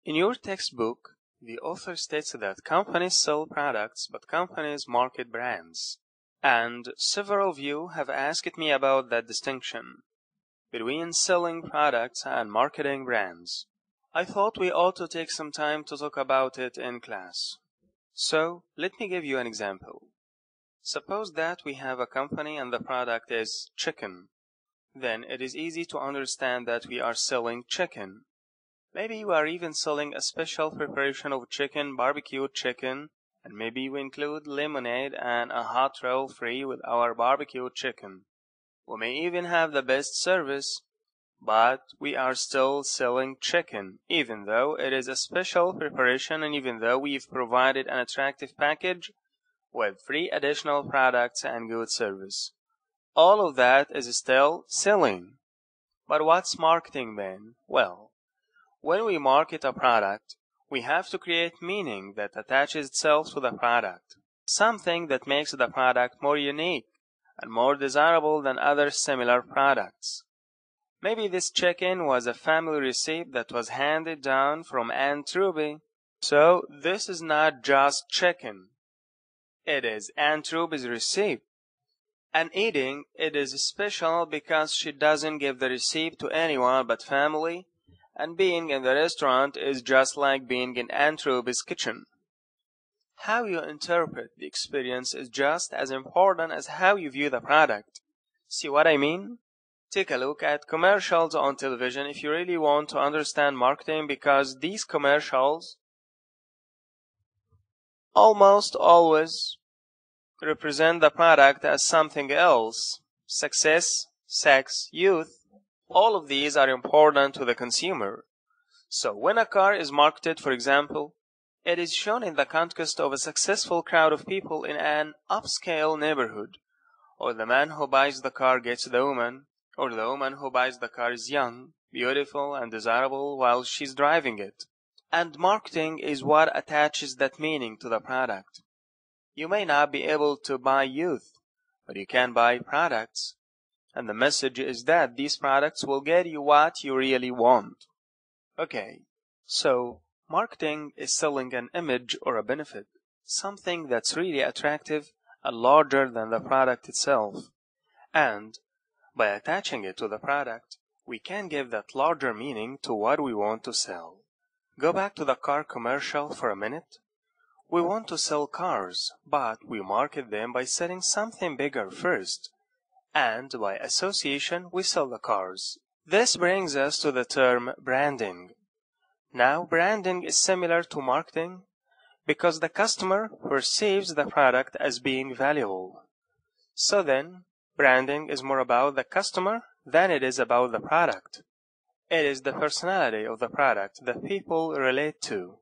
In your textbook, the author states that companies sell products, but companies market brands. And several of you have asked me about that distinction between selling products and marketing brands. I thought we ought to take some time to talk about it in class. So, let me give you an example. Suppose that we have a company and the product is chicken. Then it is easy to understand that we are selling chicken. Maybe we are even selling a special preparation of chicken, barbecued chicken, and maybe we include lemonade and a hot roll free with our barbecued chicken. We may even have the best service, but we are still selling chicken, even though it is a special preparation and even though we've provided an attractive package with 3 additional products and good service. All of that is still selling. But what's marketing then? Well, when we market a product, we have to create meaning that attaches itself to the product. Something that makes the product more unique and more desirable than other similar products. Maybe this chicken was a family recipe that was handed down from Aunt Ruby. So this is not just chicken. It is Aunt Ruby's recipe. And eating it is special because she doesn't give the recipe to anyone but family, and being in the restaurant is just like being in Aunt Ruby's kitchen. How you interpret the experience is just as important as how you view the product. See what I mean? Take a look at commercials on television if you really want to understand marketing, because these commercials almost always represent the product as something else. Success, sex, youth, all of these are important to the consumer. So when a car is marketed, for example, it is shown in the context of a successful crowd of people in an upscale neighborhood. Or the man who buys the car gets the woman, or the woman who buys the car is young, beautiful, and desirable while she's driving it. And marketing is what attaches that meaning to the product. You may not be able to buy youth, but you can buy products. And the message is that these products will get you what you really want. Okay, so marketing is selling an image or a benefit, something that's really attractive and larger than the product itself. And by attaching it to the product, we can give that larger meaning to what we want to sell. Go back to the car commercial for a minute. We want to sell cars, but we market them by selling something bigger first. And by association, we sell the cars. This brings us to the term branding. Now, branding is similar to marketing because the customer perceives the product as being valuable. So then, branding is more about the customer than it is about the product. It is the personality of the product that people relate to.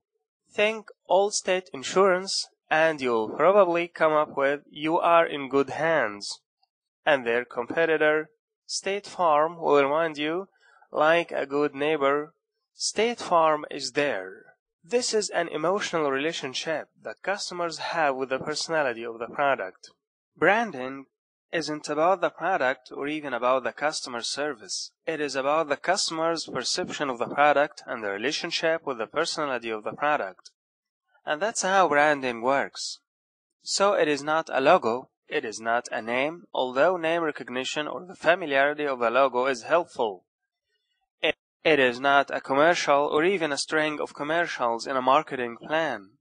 Think Allstate Insurance and you'll probably come up with "You are in good hands." And their competitor, State Farm, will remind you, like a good neighbor, State Farm is there. This is an emotional relationship that customers have with the personality of the product. Branding isn't about the product or even about the customer service. It is about the customer's perception of the product and the relationship with the personality of the product. And that's how branding works. So it is not a logo. It is not a name, although name recognition or the familiarity of a logo is helpful. It is not a commercial or even a string of commercials in a marketing plan.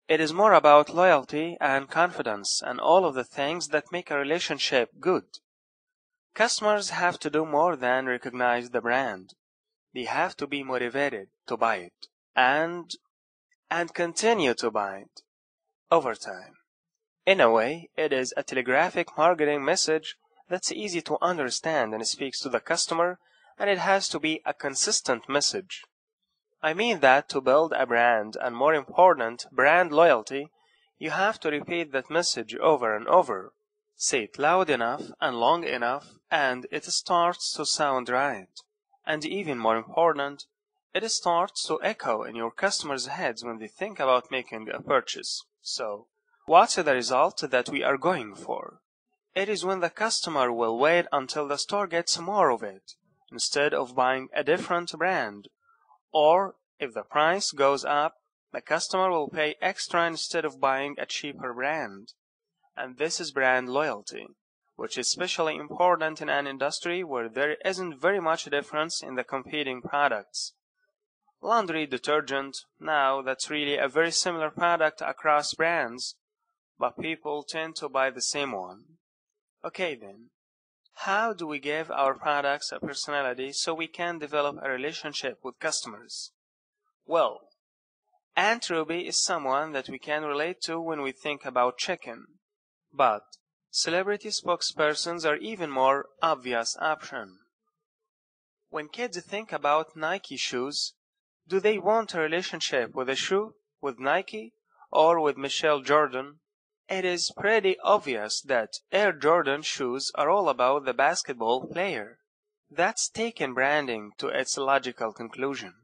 It is more about loyalty and confidence and all of the things that make a relationship good. Customers have to do more than recognize the brand. They have to be motivated to buy it and continue to buy it over time. In a way, it is a telegraphic marketing message that's easy to understand and speaks to the customer, and it has to be a consistent message. I mean that to build a brand, and more important, brand loyalty, you have to repeat that message over and over. Say it loud enough and long enough, and it starts to sound right. And even more important, it starts to echo in your customers' heads when they think about making a purchase. So, what's the result that we are going for? It is when the customer will wait until the store gets more of it, instead of buying a different brand, or If the price goes up, the customer will pay extra instead of buying a cheaper brand. And this is brand loyalty, which is especially important in an industry where there isn't very much difference in the competing products. Laundry detergent, now that's really a very similar product across brands, but people tend to buy the same one. Okay then, how do we give our products a personality so we can develop a relationship with customers? Well, Aunt Ruby is someone that we can relate to when we think about chicken. But celebrity spokespersons are even more obvious option. When kids think about Nike shoes, do they want a relationship with a shoe, with Nike, or with Michael Jordan? It is pretty obvious that Air Jordan shoes are all about the basketball player. That's taken branding to its logical conclusion.